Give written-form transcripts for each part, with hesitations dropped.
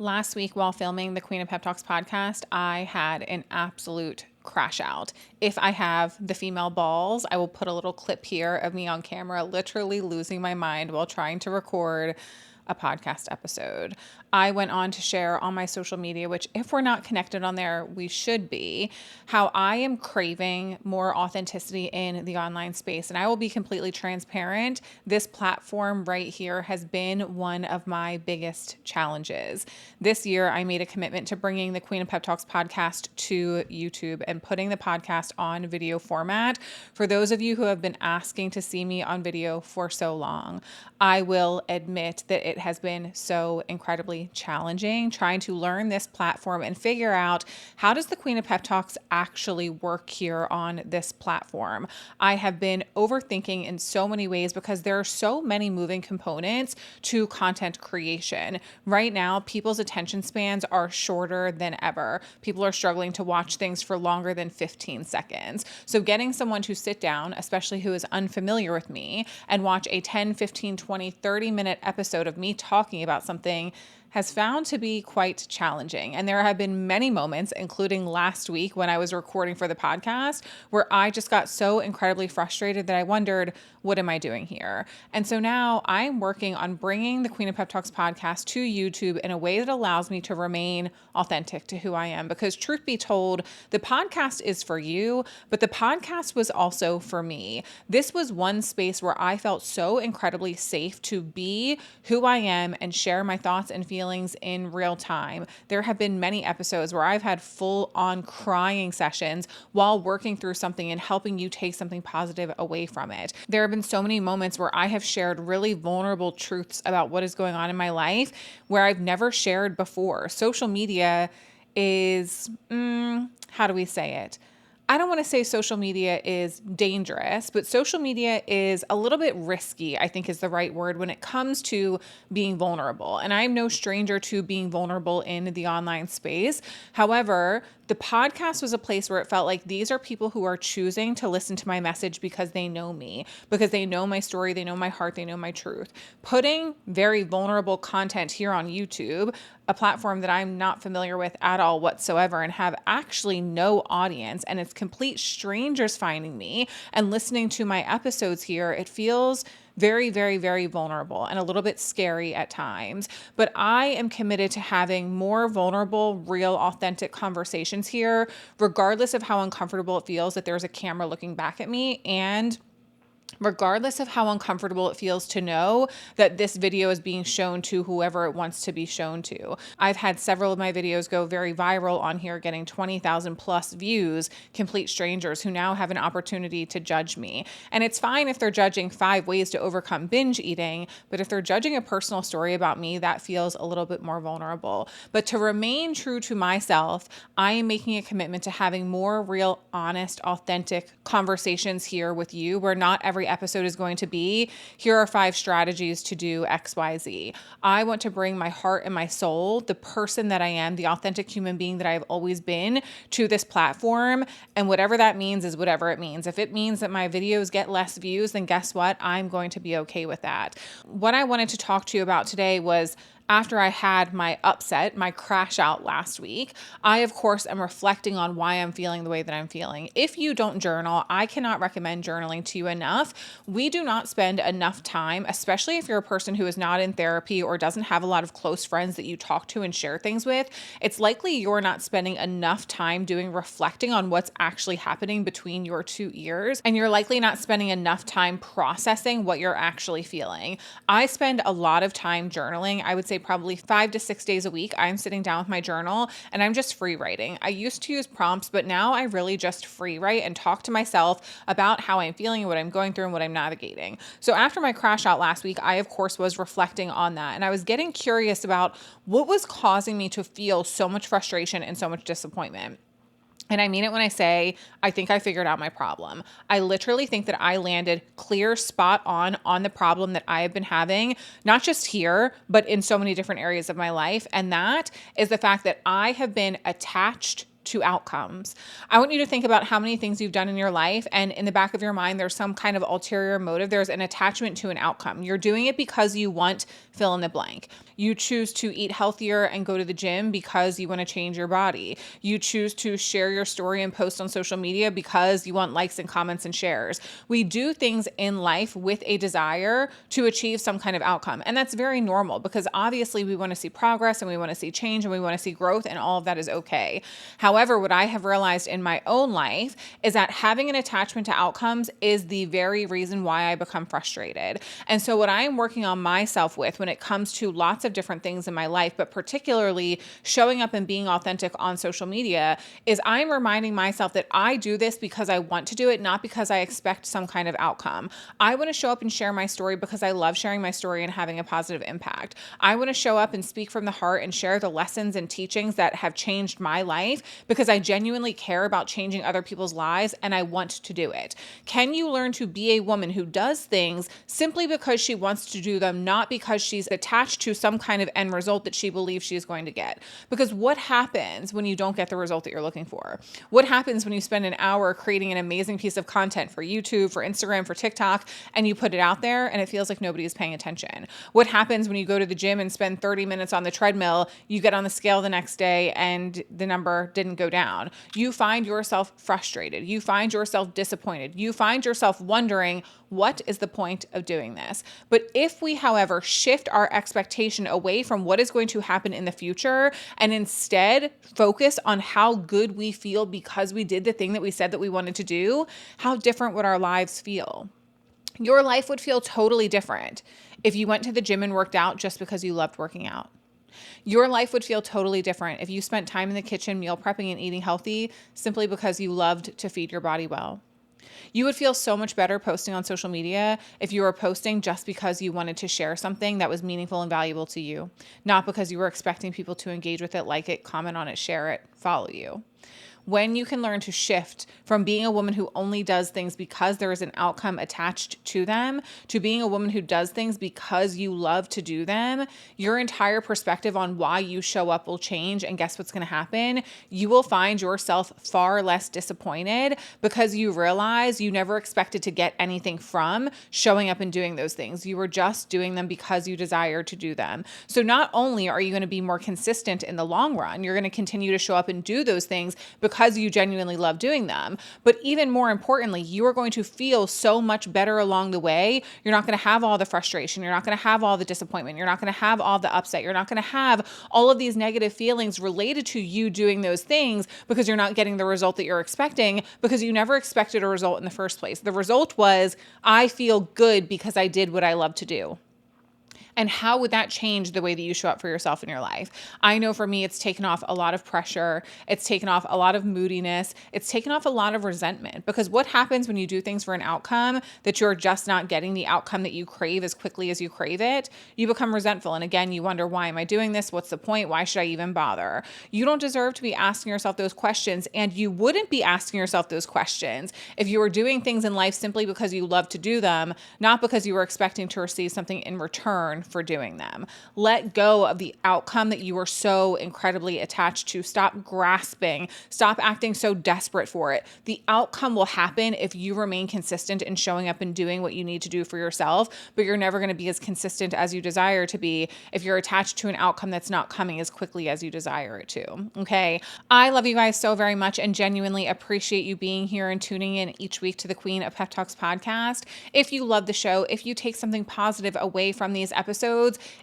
Last week, while filming the Queen of Pep Talks podcast, I had an absolute crash out. If I have the female balls, I will put a little clip here of me on camera, literally losing my mind while trying to record a podcast episode. I went on to share on my social media, which if we're not connected on there, we should be, how I am craving more authenticity in the online space. And I will be completely transparent. This platform right here has been one of my biggest challenges. This year, I made a commitment to bringing the Queen of Pep Talks podcast to YouTube and putting the podcast on video format. For those of you who have been asking to see me on video for so long, I will admit that it has been so incredibly challenging trying to learn this platform and figure out, how does the Queen of Pep Talks actually work here on this platform? I have been overthinking in so many ways because there are so many moving components to content creation. Right now, people's attention spans are shorter than ever. People are struggling to watch things for longer than 15 seconds. So getting someone to sit down, especially who is unfamiliar with me, and watch a 10, 15, 20, 30-minute episode of me talking about something has found to be quite challenging. And there have been many moments, including last week when I was recording for the podcast, where I just got so incredibly frustrated that I wondered, what am I doing here? And so now I'm working on bringing the Queen of Pep Talks podcast to YouTube in a way that allows me to remain authentic to who I am. Because truth be told, the podcast is for you, but the podcast was also for me. This was one space where I felt so incredibly safe to be who I am and share my thoughts and feelings in real time. There have been many episodes where I've had full on crying sessions while working through something and helping you take something positive away from it. There have been so many moments where I have shared really vulnerable truths about what is going on in my life where I've never shared before. Social media is, how do we say it? I don't want to say social media is dangerous, but social media is a little bit risky, I think is the right word, when it comes to being vulnerable. And I'm no stranger to being vulnerable in the online space. However, the podcast was a place where it felt like these are people who are choosing to listen to my message because they know me, because they know my story, they know my heart, they know my truth. Putting very vulnerable content here on YouTube, a platform that I'm not familiar with at all whatsoever and have actually no audience, and it's complete strangers finding me and listening to my episodes here, it feels very, very, very vulnerable and a little bit scary at times. But I am committed to having more vulnerable, real, authentic conversations here, regardless of how uncomfortable it feels that there's a camera looking back at me, and regardless of how uncomfortable it feels to know that this video is being shown to whoever it wants to be shown to. I've had several of my videos go very viral on here, getting 20,000 plus views, complete strangers who now have an opportunity to judge me. And it's fine if they're judging 5 ways to overcome binge eating, but if they're judging a personal story about me, that feels a little bit more vulnerable. But to remain true to myself, I am making a commitment to having more real, honest, authentic conversations here with you, where not every episode is going to be, here are 5 strategies to do XYZ. I want to bring my heart and my soul, the person that I am, the authentic human being that I've always been, to this platform. And whatever that means is whatever it means. If it means that my videos get less views, then guess what? I'm going to be okay with that. What I wanted to talk to you about today was, after I had my upset, my crash out last week, I, of course, am reflecting on why I'm feeling the way that I'm feeling. If you don't journal, I cannot recommend journaling to you enough. We do not spend enough time, especially if you're a person who is not in therapy or doesn't have a lot of close friends that you talk to and share things with. It's likely you're not spending enough time doing reflecting on what's actually happening between your 2 ears, and you're likely not spending enough time processing what you're actually feeling. I spend a lot of time journaling. I would say probably 5 to 6 days a week. I'm sitting down with my journal and I'm just free writing. I used to use prompts, but now I really just free write and talk to myself about how I'm feeling and what I'm going through and what I'm navigating. So after my crash out last week, I, of course, was reflecting on that. And I was getting curious about what was causing me to feel so much frustration and so much disappointment. And I mean it when I say, I think I figured out my problem. I literally think that I landed clear, spot on the problem that I have been having, not just here, but in so many different areas of my life. And that is the fact that I have been attached to outcomes. I want you to think about how many things you've done in your life, and in the back of your mind, there's some kind of ulterior motive. There's an attachment to an outcome. You're doing it because you want fill in the blank. You choose to eat healthier and go to the gym because you want to change your body. You choose to share your story and post on social media because you want likes and comments and shares. We do things in life with a desire to achieve some kind of outcome. And that's very normal because obviously we want to see progress and we want to see change and we want to see growth, and all of that is okay. However, what I have realized in my own life is that having an attachment to outcomes is the very reason why I become frustrated. And so what I am working on myself with when it comes to lots of different things in my life, but particularly showing up and being authentic on social media, is I'm reminding myself that I do this because I want to do it, not because I expect some kind of outcome. I want to show up and share my story because I love sharing my story and having a positive impact. I want to show up and speak from the heart and share the lessons and teachings that have changed my life because I genuinely care about changing other people's lives and I want to do it. Can you learn to be a woman who does things simply because she wants to do them, not because she's attached to some kind of end result that she believes she's going to get? Because what happens when you don't get the result that you're looking for? What happens when you spend an hour creating an amazing piece of content for YouTube, for Instagram, for TikTok, and you put it out there and it feels like nobody is paying attention? What happens when you go to the gym and spend 30 minutes on the treadmill, you get on the scale the next day and the number didn't go down? You find yourself frustrated. You find yourself disappointed. You find yourself wondering, what is the point of doing this? But if we, however, shift our expectation away from what is going to happen in the future and instead focus on how good we feel because we did the thing that we said that we wanted to do, how different would our lives feel? Your life would feel totally different if you went to the gym and worked out just because you loved working out. Your life would feel totally different if you spent time in the kitchen meal prepping and eating healthy simply because you loved to feed your body well. You would feel so much better posting on social media if you were posting just because you wanted to share something that was meaningful and valuable to you, not because you were expecting people to engage with it, like it, comment on it, share it, follow you. When you can learn to shift from being a woman who only does things because there is an outcome attached to them to being a woman who does things because you love to do them, your entire perspective on why you show up will change. And guess what's going to happen? You will find yourself far less disappointed because you realize you never expected to get anything from showing up and doing those things. You were just doing them because you desire to do them. So not only are you going to be more consistent in the long run, you're going to continue to show up and do those things because you genuinely love doing them. But even more importantly, you are going to feel so much better along the way. You're not going to have all the frustration. You're not going to have all the disappointment. You're not going to have all the upset. You're not going to have all of these negative feelings related to you doing those things because you're not getting the result that you're expecting because you never expected a result in the first place. The result was, I feel good because I did what I love to do. And how would that change the way that you show up for yourself in your life? I know for me, it's taken off a lot of pressure. It's taken off a lot of moodiness. It's taken off a lot of resentment, because what happens when you do things for an outcome that you're just not getting the outcome that you crave as quickly as you crave it? You become resentful. And again, you wonder, why am I doing this? What's the point? Why should I even bother? You don't deserve to be asking yourself those questions. And you wouldn't be asking yourself those questions if you were doing things in life simply because you love to do them, not because you were expecting to receive something in return for doing them. Let go of the outcome that you are so incredibly attached to. Stop grasping. Stop acting so desperate for it. The outcome will happen if you remain consistent in showing up and doing what you need to do for yourself, but you're never going to be as consistent as you desire to be if you're attached to an outcome that's not coming as quickly as you desire it to. Okay. I love you guys so very much and genuinely appreciate you being here and tuning in each week to the Queen of Pep Talks podcast. If you love the show, if you take something positive away from these episodes,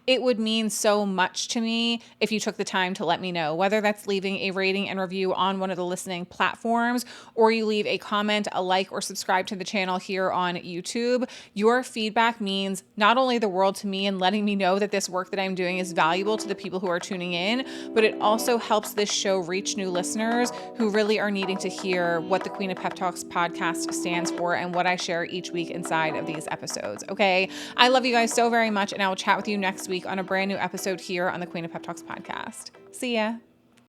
it would mean so much to me if you took the time to let me know, whether that's leaving a rating and review on one of the listening platforms, or you leave a comment, a like, or subscribe to the channel here on YouTube. Your feedback means not only the world to me and letting me know that this work that I'm doing is valuable to the people who are tuning in, but it also helps this show reach new listeners who really are needing to hear what the Queen of Pep Talks podcast stands for and what I share each week inside of these episodes. Okay. I love you guys so very much, and I will chat with you next week on a brand new episode here on the Queen of Pep Talks podcast. See ya.